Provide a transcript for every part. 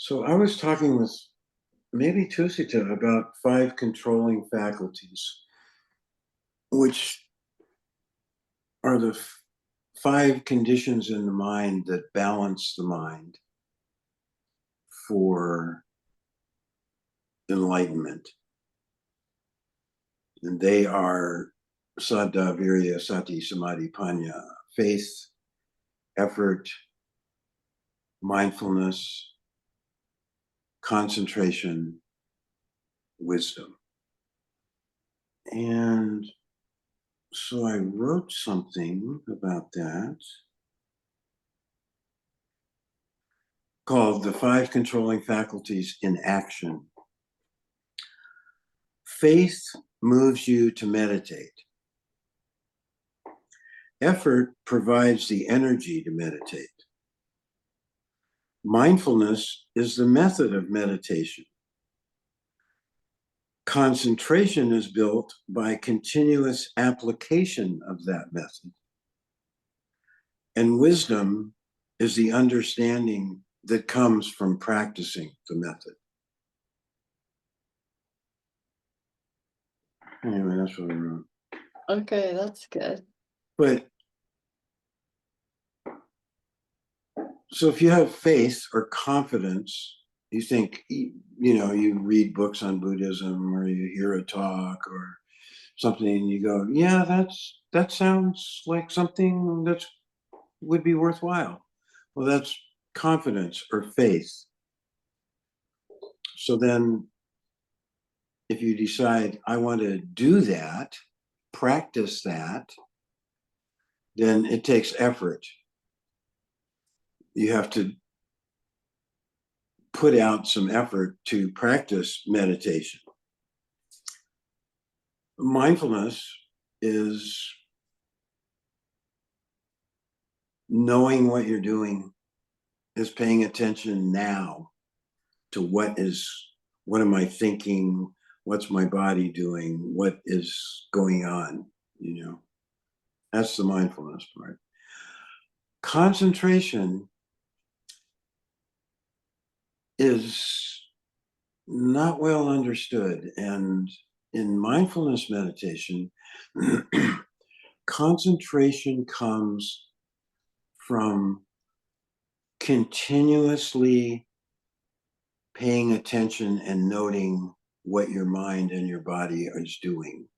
So I was talking with maybe Tusita about 5 controlling faculties, which are the 5 conditions in the mind that balance the mind for enlightenment. And they are Saddha, Virya, Sati, Samadhi, Panya: faith, effort, mindfulness, concentration, wisdom. And so I wrote something about that called The 5 Controlling Faculties in Action. Faith moves you to meditate. Effort provides the energy to meditate. Mindfulness is the method of meditation. Concentration is built by continuous application of that method. And wisdom is the understanding that comes from practicing the method. Anyway, that's what I wrote. Okay, that's good. But so if you have faith or confidence, you think, you read books on Buddhism or you hear a talk or something, and you go, yeah, that sounds like something that would be worthwhile. Well, that's confidence or faith. So then if you decide, I want to do that, practice that, then it takes effort. You have to put out some effort to practice meditation. Mindfulness is knowing what you're doing, is paying attention now to what am I thinking, what's my body doing, what is going on, That's the mindfulness part. Concentration is not well understood. And in mindfulness meditation, concentration comes from continuously paying attention and noting what your mind and your body is doing.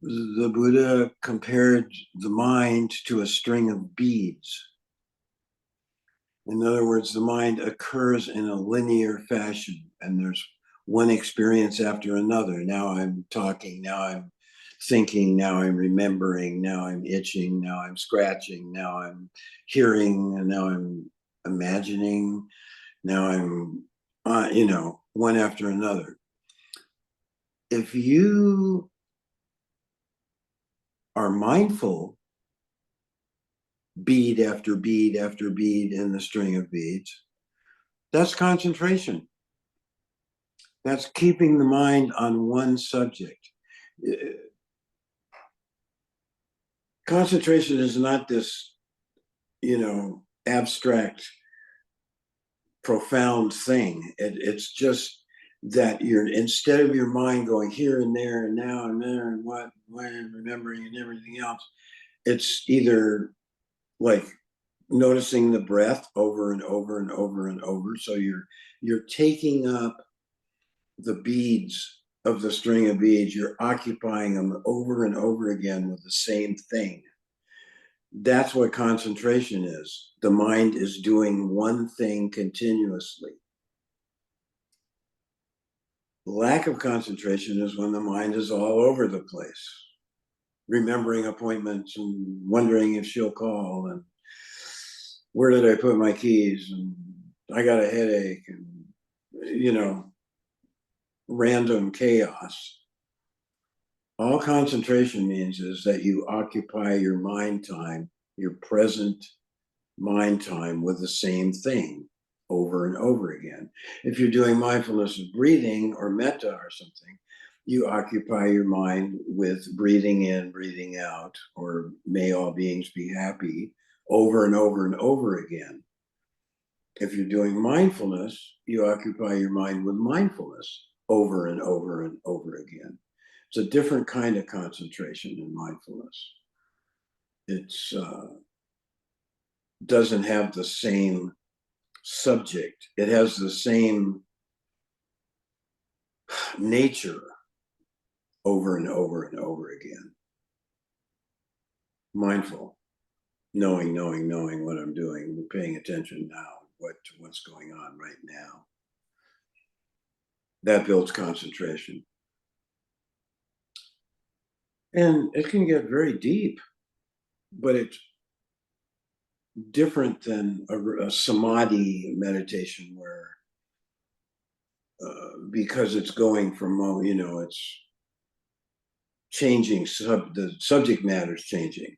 The Buddha compared the mind to a string of beads. In other words, the mind occurs in a linear fashion, and there's one experience after another. Now I'm talking, now I'm thinking, now I'm remembering, now I'm itching, now I'm scratching, now I'm hearing, and now I'm imagining, now I'm, one after another. If you are mindful, bead after bead after bead in the string of beads, that's concentration. That's keeping the mind on one subject. Concentration is not this, abstract, profound thing. It's just that instead of your mind going here and there and now and there and what, when, remembering and everything else, it's either like noticing the breath over and over and over and over. So you're taking up the beads of the string of beads, you're occupying them over and over again with the same thing. That's what concentration is. The mind is doing one thing continuously. Lack of concentration is when the mind is all over the place, remembering appointments and wondering if she'll call, and where did I put my keys, and I got a headache, and random chaos. All concentration means is that you occupy your mind time, your present mind time, with the same thing over and over again. If you're doing mindfulness of breathing or metta or something, you occupy your mind with breathing in, breathing out, or may all beings be happy, over and over and over again. If you're doing mindfulness, you occupy your mind with mindfulness over and over and over again. It's a different kind of concentration in mindfulness. It's doesn't have the same subject. It has the same nature over and over and over again. Mindful, knowing what I'm doing, paying attention now, what's going on right now. That builds concentration. And it can get very deep, but it's different than a samadhi meditation where, because it's going from, it's changing, the subject matter is changing.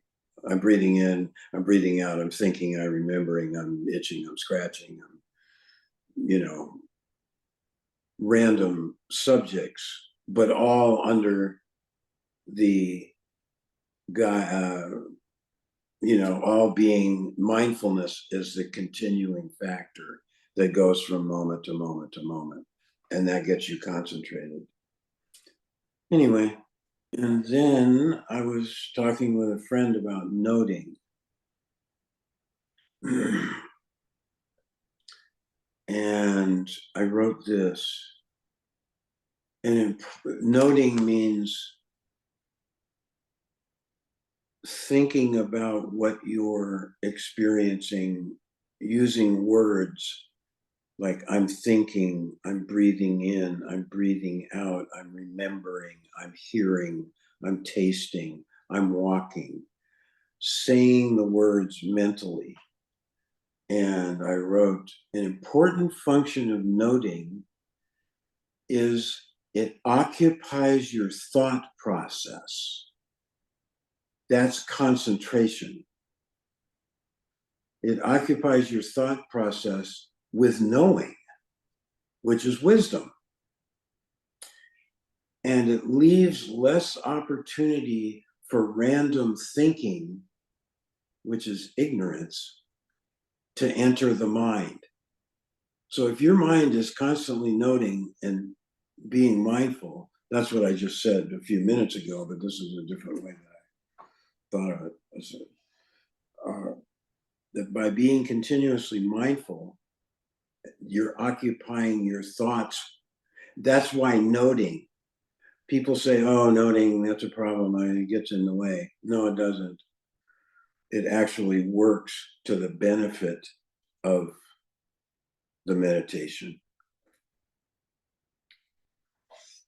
I'm breathing in, I'm breathing out, I'm thinking, I'm remembering, I'm itching, I'm scratching, I'm, random subjects, but all under the guy, all being mindfulness is the continuing factor that goes from moment to moment to moment. And that gets you concentrated. Anyway, and then I was talking with a friend about noting. And I wrote this. And noting means thinking about what you're experiencing, using words like I'm thinking, I'm breathing in, I'm breathing out, I'm remembering, I'm hearing, I'm tasting, I'm walking, saying the words mentally. And I wrote, an important function of noting is it occupies your thought process. That's concentration. It occupies your thought process with knowing, which is wisdom. And it leaves less opportunity for random thinking, which is ignorance, to enter the mind. So if your mind is constantly noting and being mindful, that's what I just said a few minutes ago, but this is a different way that I thought of it. I said, that by being continuously mindful, you're occupying your thoughts. That's why noting. People say, oh, noting, that's a problem. It gets in the way. No, it doesn't. It actually works to the benefit of the meditation.